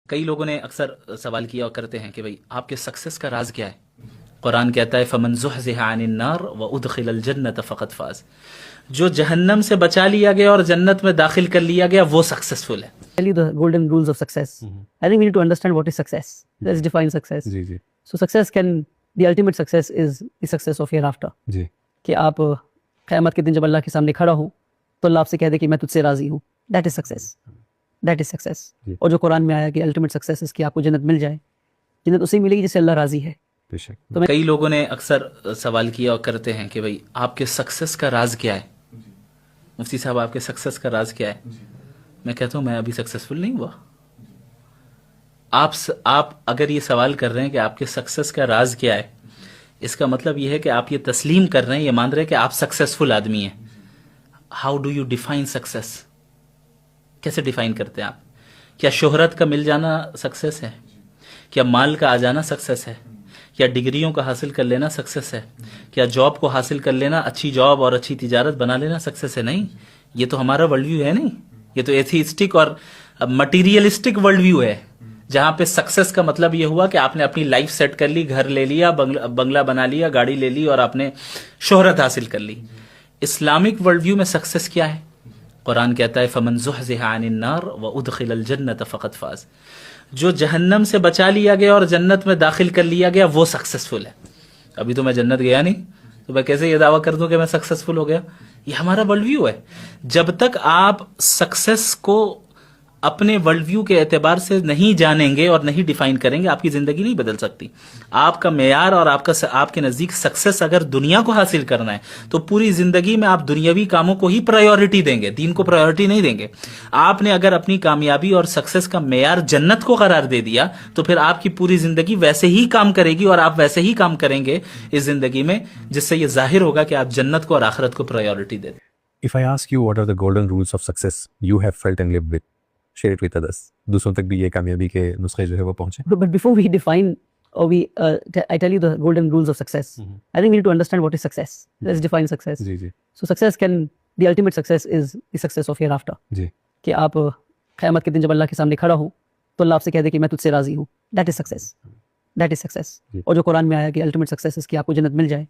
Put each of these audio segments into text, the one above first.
कई लोगों ने अक्सर सवाल किया करते हैं कि भाई आपके सक्सेस का राज क्या है। कुरान कहता है फमन ज़ुहज़िहा अनिन नार व उदखिलल जन्नत फ़क़द फ़ाज़। जो जहन्नम से बचा लिया गया और जन्नत में दाखिल कर लिया गया वो सक्सेसफुल है। Tell you the golden rules of success. I think we need to understand what is success. Let's define success. Ji ji So success the ultimate success is the success of hereafter. जी कि आप क़यामत के दिन जब अल्लाह के सामने खड़ा हो तो अल्लाह आपसे कह दे कि मैं तुझसे राजी हूँ. That is success. That is success. और जो कुरान में आया कि ultimate success is कि आपको जन्नत मिल जाए. जन्नत उसे मिलेगी जिससे अल्लाह राजी है. बेशक। तो कई लोगों ने अक्सर सवाल किया करते हैं कि भाई आपके सक्सेस का राज क्या है। मुफ्ती साहब आपके सक्सेस का राज क्या है। मैं कहता हूं मैं अभी सक्सेसफुल नहीं हुआ। आप अगर ये सवाल कर रहे हैं कि आपके सक्सेस का राज क्या है, इसका मतलब ये है कि आप ये तस्लीम कर रहे हैं, ये मान रहे हैं कि आप सक्सेसफुल आदमी हैं। How do you define success? कैसे डिफाइन करते हैं आप? क्या शोहरत का मिल जाना सक्सेस है? क्या माल का आ जाना सक्सेस है? क्या डिग्रियों का हासिल कर लेना सक्सेस है? क्या जॉब को हासिल कर लेना, अच्छी जॉब और अच्छी तिजारत बना लेना सक्सेस है? नहीं, ये तो हमारा वर्ल्ड व्यू है। नहीं, ये तो एथिस्टिक और मटीरियलिस्टिक वर्ल्ड व्यू है, जहां पे सक्सेस का मतलब ये हुआ कि आपने अपनी लाइफ सेट कर ली, घर ले लिया, बंगला बना लिया, गाड़ी ले ली और आपने शोहरत हासिल कर ली। इस्लामिक वर्ल्ड व्यू में सक्सेस क्या है? कुरान कहता है फमन ज़ुहज़िहा अनिन नार व उदखिलल जन्नत फ़क़द फ़ाज़। जो जहन्नम से बचा लिया गया और जन्नत में दाखिल कर लिया गया वो सक्सेसफुल है। अभी तो मैं जन्नत गया नहीं, तो मैं कैसे ये दावा कर दूं कि मैं सक्सेसफुल हो गया? ये हमारा वर्ल्ड व्यू है। जब तक आप सक्सेस को अपने वर्ल्ड व्यू के एतबार से नहीं जानेंगे और नहीं डिफाइन करेंगे, आपकी जिंदगी नहीं बदल सकती। आपका मेयार और आपके नजदीक सक्सेस अगर दुनिया को हासिल करना है तो पूरी जिंदगी में आप दुनियावी कामों को ही प्रायोरिटी देंगे, दीन को प्रायोरिटी नहीं देंगे। आपने अगर अपनी कामयाबी और सक्सेस का मेयार जन्नत को करार दे दिया तो फिर आपकी पूरी जिंदगी वैसे ही काम करेगी और आप वैसे ही काम करेंगे इस जिंदगी में, जिससे ये जाहिर होगा कि आप जन्नत को और आखिरत को प्रायोरिटी देते। If I ask you what are the golden rules of success you have felt and lived with, share it with others. दूसरों तक भी ये कामयाबी के नुस्खे जो है वो पहुंचे। But before we define or I tell you the golden rules of success. I think we need to understand what is success. Let's define success. Ji ji So success the ultimate success is the success of hereafter. जी कि आप क़यामत के दिन जब अल्लाह के सामने खड़ा हो तो अल्लाह आपसे कह दे कि मैं तुझसे राजी हूँ. That is success. That is success. और जो कुरान में आया कि ultimate success is कि आपको जन्नत मिल जाए.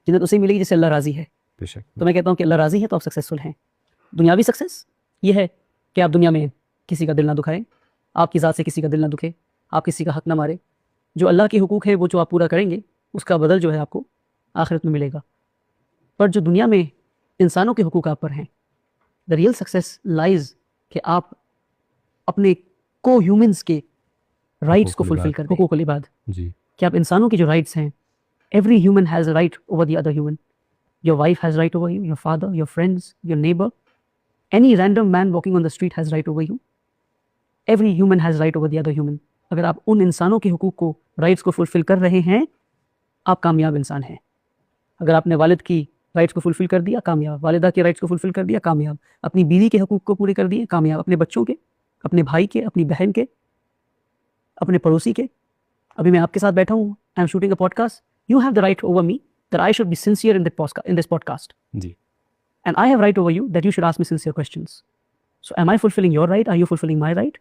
जन्नत उसे मिलेगी जिससे अल्लाह राजी है. बेशक। तो मैं कहता हूँ कि अल्लाह राजी है तो आप सक्सेसफुल हैं। दुनियावी सक्सेस ये है कि आप दुनिया में किसी का दिल ना दुखाएं, आपकी ज़ात से किसी का दिल ना दुखे, आप किसी का हक ना मारे। जो अल्लाह के हुकूक है वो जो आप पूरा करेंगे उसका बदल जो है आपको आखिरत में मिलेगा। पर जो दुनिया में इंसानों के हुकूक आप पर हैं, द रियल सक्सेस लाइज कि आप अपने को ह्यूमंस के राइट्स को फुलफिल करते हैं। हुकूकुल इबाद जी कि आप इंसानों की जो राइट्स हैं, every human has a right over the other human. Your wife has right over you, your father, your friends, your neighbour, any random man walking on the street has right over you. Every human has right over the other human. अगर आप उन इंसानों के हुकूक को, rights को fulfil कर रहे हैं, आप कामयाब इंसान हैं। अगर आपने वालिद की राइट्स को फुलफिल कर दिया, कामयाब। वालिदा के राइट्स को फुलफिल कर दिया, कामयाब। अपनी बीवी के हुकूक को पूरे कर दिए, कामयाब। अपने बच्चों के, अपने भाई के, अपनी बहन के, अपने पड़ोसी के। अभी मैं आपके साथ बैठा हूँ, I am shooting a podcast, you have the right over me that I should be sincere in this podcast, ji and I have right over you that you should ask me sincere questions. So am I fulfilling your right? Are you fulfilling my right?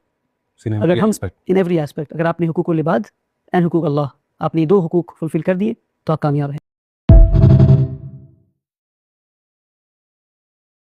अगर हम in every aspect, अगर आपने हुकूकुल इबाद and हुकूक अल्लाह, आपने दो हुकूक fulfil कर दिए तो आप कामयाब हैं।